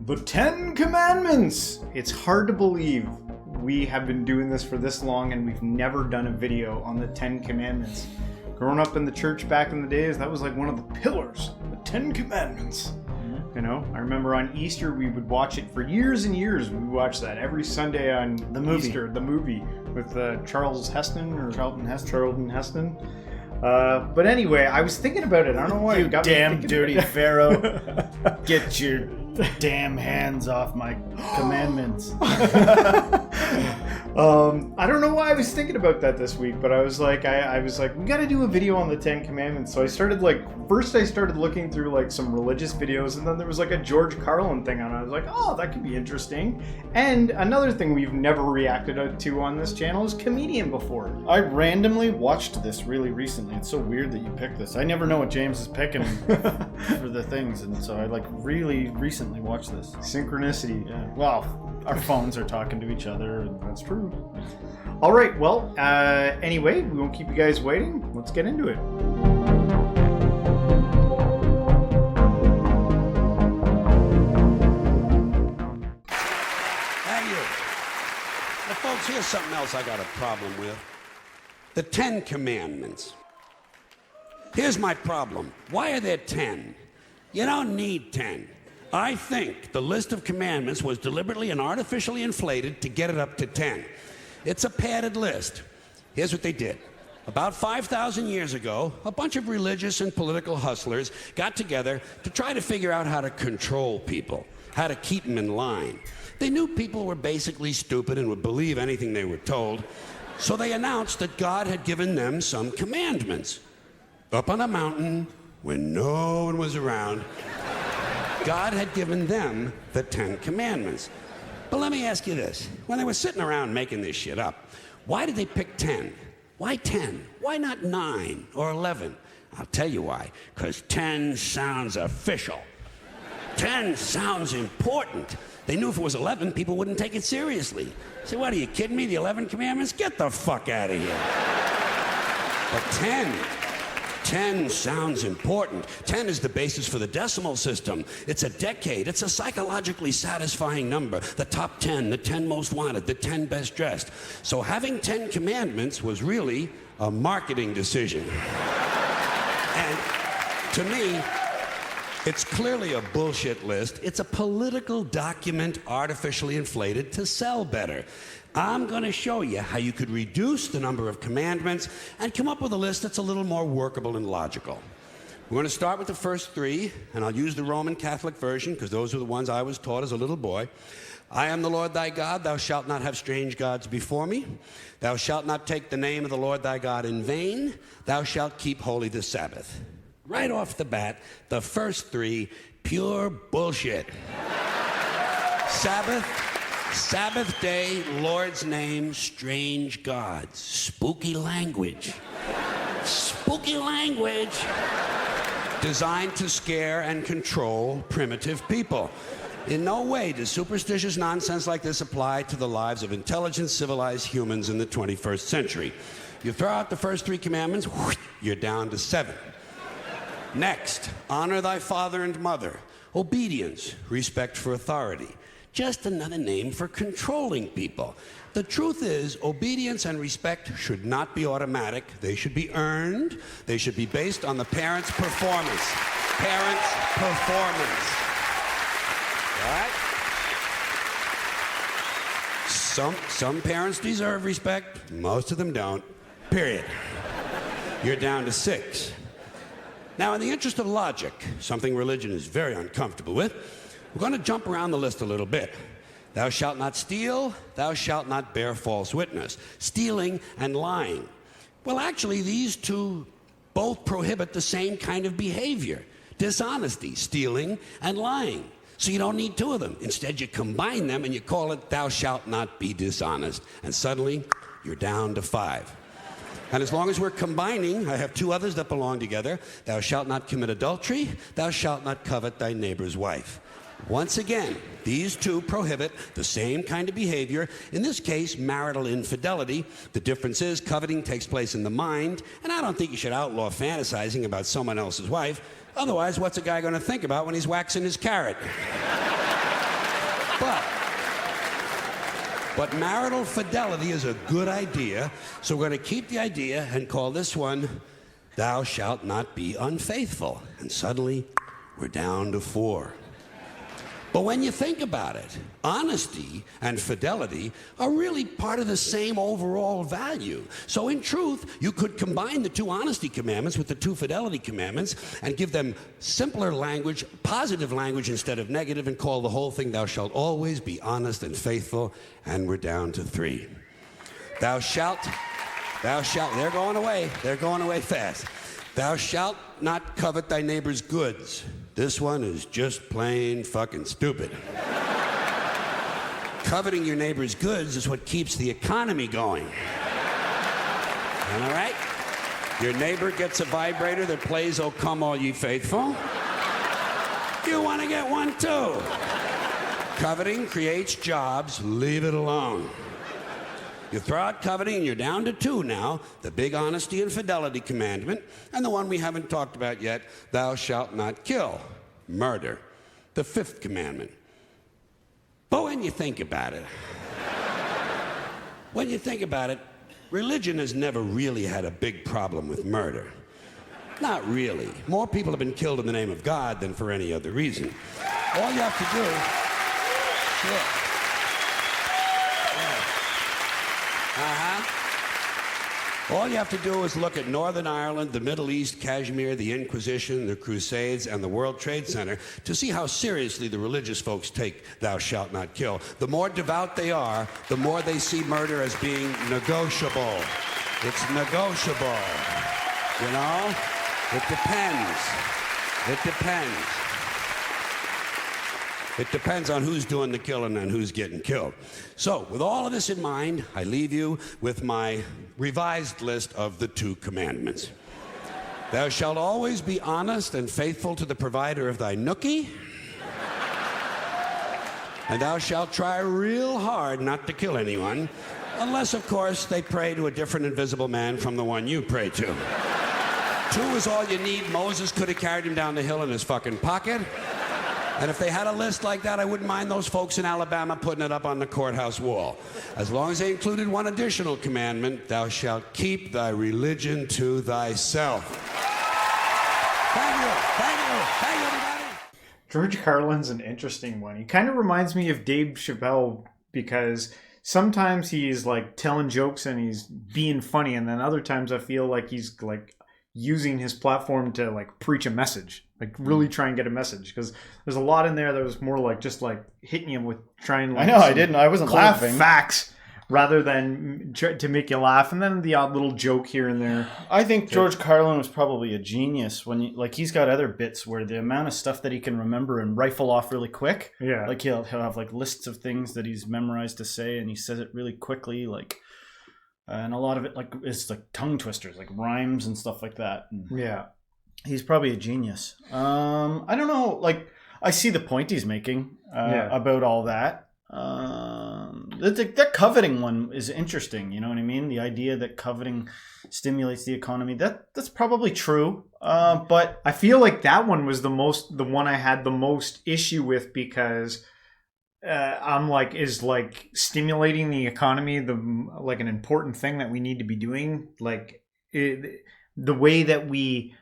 The 10 Commandments! It's hard to believe we have been doing this for this long and we've never done a video on the 10 Commandments. Growing up in the church back in the days, that was like one of the pillars, the 10 Commandments. You know, I remember on Easter we would watch it for years and years. We would watch that every Sunday on Easter, the movie with Charlton Heston. But anyway, I was thinking about it. I don't know why. You damn dirty Pharaoh. Get your damn hands off my commandments. I don't know why I was thinking about that this week, but I was like, we got to do a video on the 10 Commandments. So I started looking through like some religious videos, and then there was like a George Carlin thing on it. I was like, oh, that could be interesting. And another thing we've never reacted to on this channel is Comedian before. I randomly watched this really recently. It's so weird that you picked this. I never know what James is picking for the things, and so I like really recently watched this. Synchronicity. Yeah. Well, our phones are talking to each other, and that's true. All right, well, anyway, we won't keep you guys waiting. Let's get into it. Thank you. Now, folks, here's something else I got a problem with. The 10 Commandments. Here's my problem. Why are there 10? You don't need 10. I think the list of commandments was deliberately and artificially inflated to get it up to 10. It's a padded list. Here's what they did. About 5,000 years ago, a bunch of religious and political hustlers got together to try to figure out how to control people, how to keep them in line. They knew people were basically stupid and would believe anything they were told, so they announced that God had given them some commandments. Up on a mountain, when no one was around, God had given them the 10 Commandments. But let me ask you this. When they were sitting around making this shit up, why did they pick 10? Why 10? Why not 9 or 11? I'll tell you why. Because 10 sounds official. 10 sounds important. They knew if it was 11, people wouldn't take it seriously. Say, what, are you kidding me? The 11 Commandments? Get the fuck out of here. But 10 sounds important. 10 is the basis for the decimal system. It's a decade. It's a psychologically satisfying number. The top 10, the 10 most wanted, the 10 best dressed. So having 10 commandments was really a marketing decision. And to me, it's clearly a bullshit list. It's a political document artificially inflated to sell better. I'm going to show you how you could reduce the number of commandments and come up with a list that's a little more workable and logical. We're going to start with the first 3, and I'll use the Roman Catholic version because those are the ones I was taught as a little boy. I am the Lord thy God. Thou shalt not have strange gods before me. Thou shalt not take the name of the Lord thy God in vain. Thou shalt keep holy the Sabbath. Right off the bat, the first 3, pure bullshit. Sabbath day, Lord's name, strange gods. Spooky language. Spooky language. Designed to scare and control primitive people. In no way does superstitious nonsense like this apply to the lives of intelligent, civilized humans in the 21st century. You throw out the first 3 commandments, you're down to 7. Next, honor thy father and mother. Obedience, respect for authority. Just another name for controlling people. The truth is, obedience and respect should not be automatic. They should be earned. They should be based on the parent's performance. Parent's performance. All right? Some parents deserve respect. Most of them don't. Period. You're down to 6. Now, in the interest of logic, something religion is very uncomfortable with, we're going to jump around the list a little bit. Thou shalt not steal. Thou shalt not bear false witness. Stealing and lying. Well, actually, these 2 both prohibit the same kind of behavior. Dishonesty, stealing, and lying. So you don't need 2 of them. Instead, you combine them and you call it thou shalt not be dishonest. And suddenly, you're down to 5. And as long as we're combining, I have 2 others that belong together. Thou shalt not commit adultery. Thou shalt not covet thy neighbor's wife. Once again, these 2 prohibit the same kind of behavior, in this case, marital infidelity. The difference is coveting takes place in the mind, and I don't think you should outlaw fantasizing about someone else's wife. Otherwise, what's a guy going to think about when he's waxing his carrot? But marital fidelity is a good idea, so we're going to keep the idea and call this one, Thou Shalt Not Be Unfaithful. And suddenly, we're down to 4. But when you think about it, honesty and fidelity are really part of the same overall value. So in truth, you could combine the 2 honesty commandments with the 2 fidelity commandments and give them simpler language, positive language instead of negative, and call the whole thing, Thou shalt always be honest and faithful, and we're down to 3. Thou shalt, they're going away fast. Thou shalt not covet thy neighbor's goods. This one is just plain fucking stupid. Coveting your neighbor's goods is what keeps the economy going. Am I right? Your neighbor gets a vibrator that plays "Oh Come All Ye Faithful." You want to get one too. Coveting creates jobs. Leave it alone. You throw out coveting and you're down to 2 now, the big honesty and fidelity commandment, and the one we haven't talked about yet, thou shalt not kill, murder, the 5th commandment. But when you think about it, religion has never really had a big problem with murder. Not really. More people have been killed in the name of God than for any other reason. All you have to do... Sure. All you have to do is look at Northern Ireland, the Middle East, Kashmir, the Inquisition, the Crusades, and the World Trade Center to see how seriously the religious folks take Thou Shalt Not Kill. The more devout they are, the more they see murder as being negotiable. It's negotiable. You know? It depends. It depends on who's doing the killing and who's getting killed. So, with all of this in mind, I leave you with my revised list of the 2 commandments. Thou shalt always be honest and faithful to the provider of thy nookie. And thou shalt try real hard not to kill anyone, unless, of course, they pray to a different invisible man from the one you pray to. 2 is all you need. Moses could have carried him down the hill in his fucking pocket. And if they had a list like that, I wouldn't mind those folks in Alabama putting it up on the courthouse wall. As long as they included one additional commandment, thou shalt keep thy religion to thyself. Thank you, everybody. George Carlin's an interesting one. He kind of reminds me of Dave Chappelle because sometimes he's like telling jokes and he's being funny, and then other times I feel like he's like using his platform to like preach a message. Like really try and get a message, because there's a lot in there that was more like just like hitting you with trying. Like, I wasn't laughing. Facts rather than to make you laugh, and then the odd little joke here and there. I think George Carlin was probably a genius when he's got other bits where the amount of stuff that he can remember and rifle off really quick. Yeah, like he'll have like lists of things that he's memorized to say, and he says it really quickly, like. And a lot of it like is like tongue twisters, like rhymes and stuff like that. And yeah. He's probably a genius. I don't know. Like, I see the point he's making about all that. That coveting one is interesting. You know what I mean? The idea that coveting stimulates the economy. That's probably true. But I feel like that one was the one I had the most issue with, because I'm like, is like stimulating the economy an important thing that we need to be doing? Like the way that we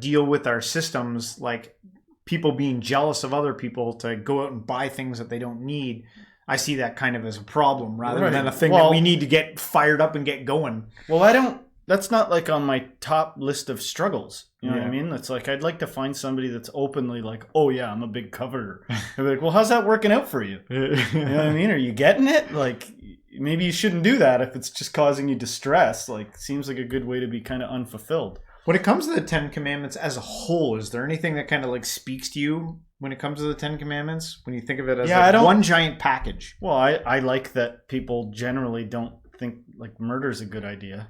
deal with our systems, like people being jealous of other people to go out and buy things that they don't need. I see that kind of as a problem rather than a thing that we need to get fired up and get going. Well, that's not like on my top list of struggles. You know what I mean? That's like, I'd like to find somebody that's openly like, oh yeah, I'm a big coveter. I'd be like, well, how's that working out for you? You know what I mean? Are you getting it? Like, maybe you shouldn't do that if it's just causing you distress. Like, seems like a good way to be kind of unfulfilled. When it comes to the 10 Commandments as a whole, is there anything that kind of like speaks to you when it comes to the 10 Commandments? When you think of it as one giant package? Well, I like that people generally don't think like murder's a good idea.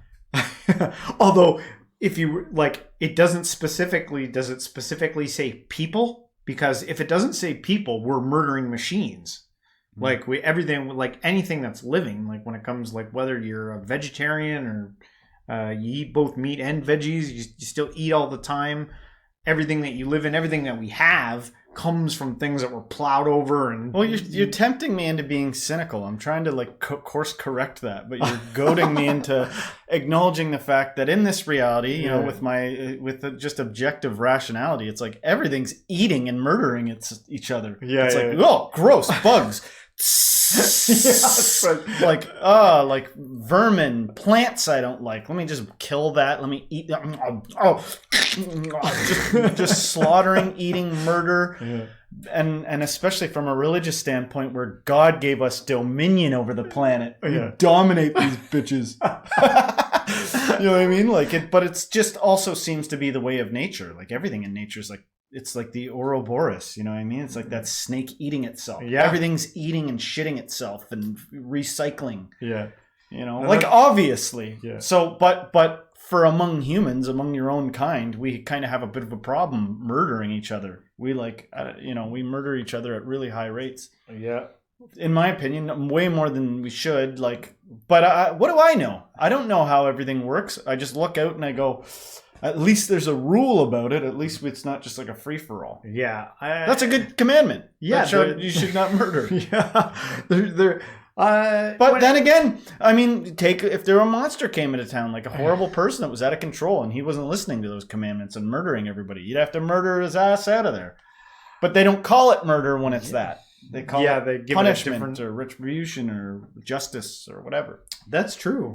Although, if you like, does it specifically say people? Because if it doesn't say people, we're murdering machines. Like everything, like anything that's living, like when it comes, like whether you're a vegetarian or you eat both meat and veggies, you still eat all the time. Everything that you live in, everything that we have, comes from things that were plowed over. And well, you're tempting me into being cynical. I'm trying to like course correct that, but you're goading me into acknowledging the fact that in this reality, you know, with just objective rationality, it's like everything's eating and murdering each other. Yeah, it's like, oh, gross, bugs. Like vermin, plants I don't like. Let me just kill that. Let me eat that. Just slaughtering, eating, murder. Yeah. And especially from a religious standpoint where God gave us dominion over the planet. You dominate these bitches. You know what I mean? Like it, but it's just also seems to be the way of nature. Like everything in nature is like, it's like the Ouroboros, you know what I mean? It's like that snake eating itself. Yeah. Everything's eating and shitting itself and recycling. Yeah. You know, like obviously. Yeah. So, but for among humans, among your own kind, we kind of have a bit of a problem murdering each other. We like, we murder each other at really high rates. Yeah. In my opinion, way more than we should. Like, but what do I know? I don't know how everything works. I just look out and I go, at least there's a rule about it. At least it's not just like a free-for-all. Yeah. That's a good commandment. Yeah. You should not murder. Yeah. But then again, I mean, if there a monster came into town, like a horrible person that was out of control and he wasn't listening to those commandments and murdering everybody, you'd have to murder his ass out of there. But they don't call it murder when it's that. They call it give punishment or retribution or justice or whatever. That's true.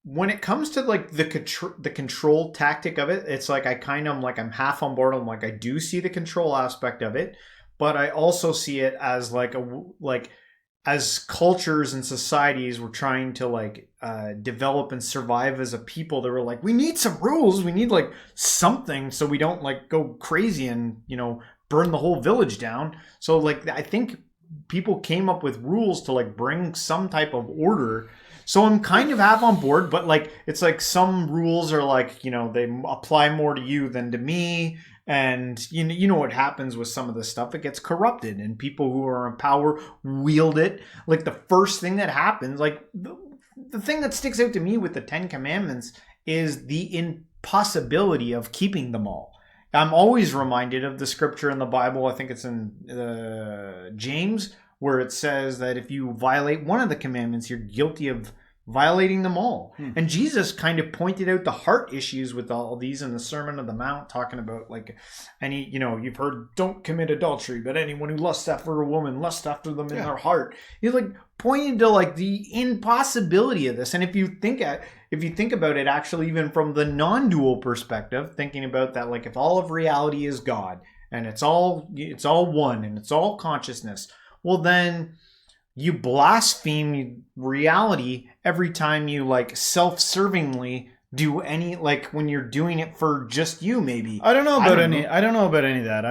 When it comes to like the control tactic of it, it's like I'm half on board. I'm like, I do see the control aspect of it, but I also see it as as cultures and societies were trying to develop and survive as a people. They were like, we need some rules. We need like something so we don't like go crazy and, burn the whole village down. So like, I think people came up with rules to like bring some type of order. So I'm kind of half on board, but like it's like some rules are like, they apply more to you than to me. And you know what happens with some of this stuff? It gets corrupted and people who are in power wield it. Like the first thing that happens, like the thing that sticks out to me with the 10 Commandments is the impossibility of keeping them all. I'm always reminded of the scripture in the Bible. I think it's in James, where it says that if you violate one of the commandments, you're guilty of violating them all. And Jesus kind of pointed out the heart issues with all these in the Sermon on the Mount, talking about like you've heard don't commit adultery, but anyone who lusts after a woman lusts after them in their heart. He's like pointing to like the impossibility of this. And if you think about it actually even from the non-dual perspective, thinking about that, like if all of reality is God and it's all one and it's all consciousness, well then you blaspheme reality every time you like self-servingly do any, like when you're doing it for just you, maybe. I don't know about any of that.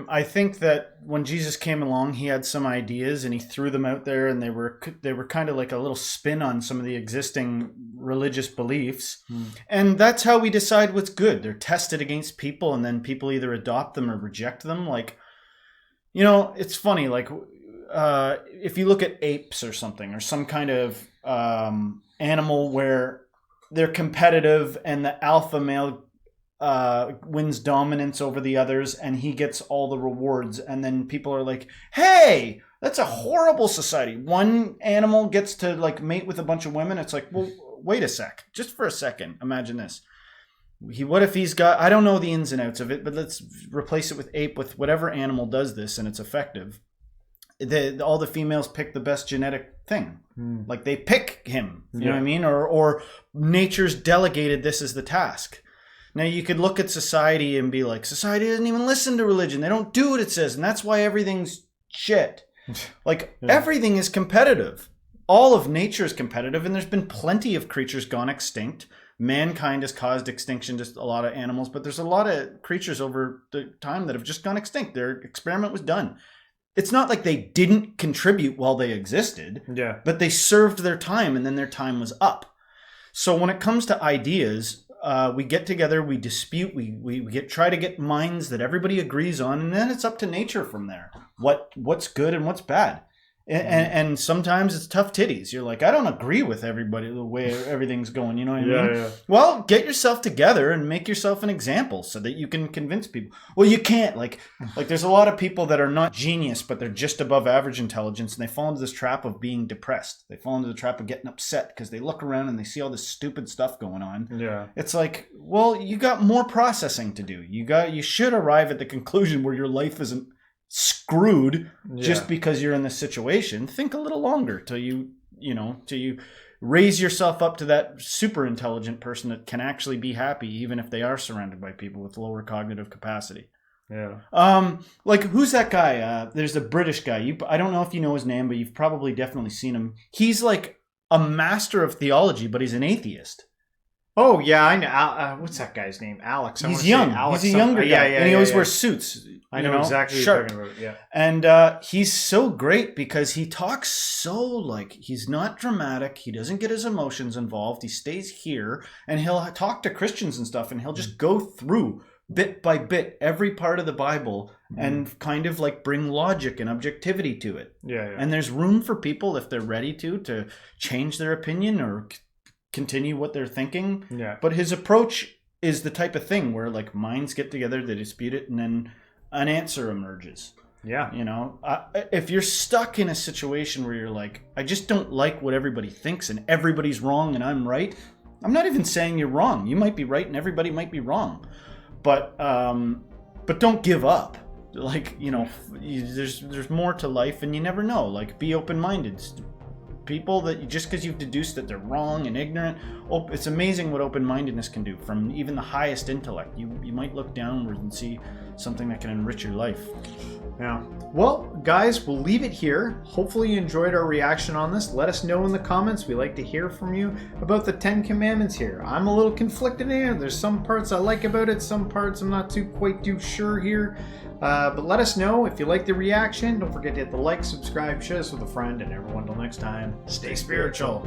I think that when Jesus came along, he had some ideas and he threw them out there, and they were kind of like a little spin on some of the existing religious beliefs. And that's how we decide what's good. They're tested against people, and then people either adopt them or reject them. Like, it's funny, like if you look at apes or something, or some kind of animal where they're competitive and the alpha male wins dominance over the others and he gets all the rewards, and then people are like, hey, that's a horrible society. One animal gets to like mate with a bunch of women. It's like, well, wait a sec, just for a second, imagine this. What if he's got, I don't know the ins and outs of it, but let's replace it with ape, with whatever animal does this and it's effective. All the females pick the best genetic thing. Like they pick him, you know what I mean? Or nature's delegated this as the task. Now you could look at society and be like, society doesn't even listen to religion. They don't do what it says. And that's why everything's shit. Like everything is competitive. All of nature is competitive. And there's been plenty of creatures gone extinct. Mankind has caused extinction to a lot of animals, but there's a lot of creatures over the time that have just gone extinct. Their experiment was done. It's not like they didn't contribute while they existed, but they served their time and then their time was up. So when it comes to ideas, we get together, we dispute, we try to get minds that everybody agrees on, and then it's up to nature from there. What's good and what's bad. And sometimes it's tough titties. You're like, I don't agree with everybody, the way everything's going. You know what I mean? Yeah. Well, get yourself together and make yourself an example so that you can convince people. Well, you can't. Like there's a lot of people that are not genius, but they're just above average intelligence, and they fall into this trap of being depressed. They fall into the trap of getting upset because they look around and they see all this stupid stuff going on. Yeah. It's like, well, you got more processing to do. You should arrive at the conclusion where your life isn't screwed just because you're in this situation. Think a little longer till you raise yourself up to that super intelligent person that can actually be happy even if they are surrounded by people with lower cognitive capacity. Like who's that guy? There's a British guy. I don't know if you know his name, but you've probably definitely seen him. He's like a master of theology, but he's an atheist. Oh yeah, I know. What's that guy's name? Alex. He's young. He's a younger guy, and he always wears suits. I know exactly what you're talking about. Yeah, and he's so great because he talks so like he's not dramatic. He doesn't get his emotions involved. He stays here, and he'll talk to Christians and stuff, and he'll just go through bit by bit every part of the Bible and kind of like bring logic and objectivity to it. Yeah. And there's room for people if they're ready to change their opinion or continue what they're thinking. Yeah. But his approach is the type of thing where like minds get together, they dispute it, and then an answer emerges. Yeah. You know, if you're stuck in a situation where you're like, I just don't like what everybody thinks and everybody's wrong and I'm right. I'm not even saying you're wrong. You might be right and everybody might be wrong. But don't give up. Like, you know, there's more to life and you never know. Like, be open-minded. People that just because you've deduced that they're wrong and ignorant, it's amazing what open-mindedness can do from even the highest intellect. You might look downward and see something that can enrich your life. Yeah. Well, guys, we'll leave it here. Hopefully you enjoyed our reaction on this. Let us know in the comments. We like to hear from you about the 10 Commandments here. I'm a little conflicted here. There's some parts I like about it, some parts I'm not quite too sure here. But let us know if you like the reaction. Don't forget to hit the like, subscribe, share this with a friend, and everyone, until next time, stay spiritual.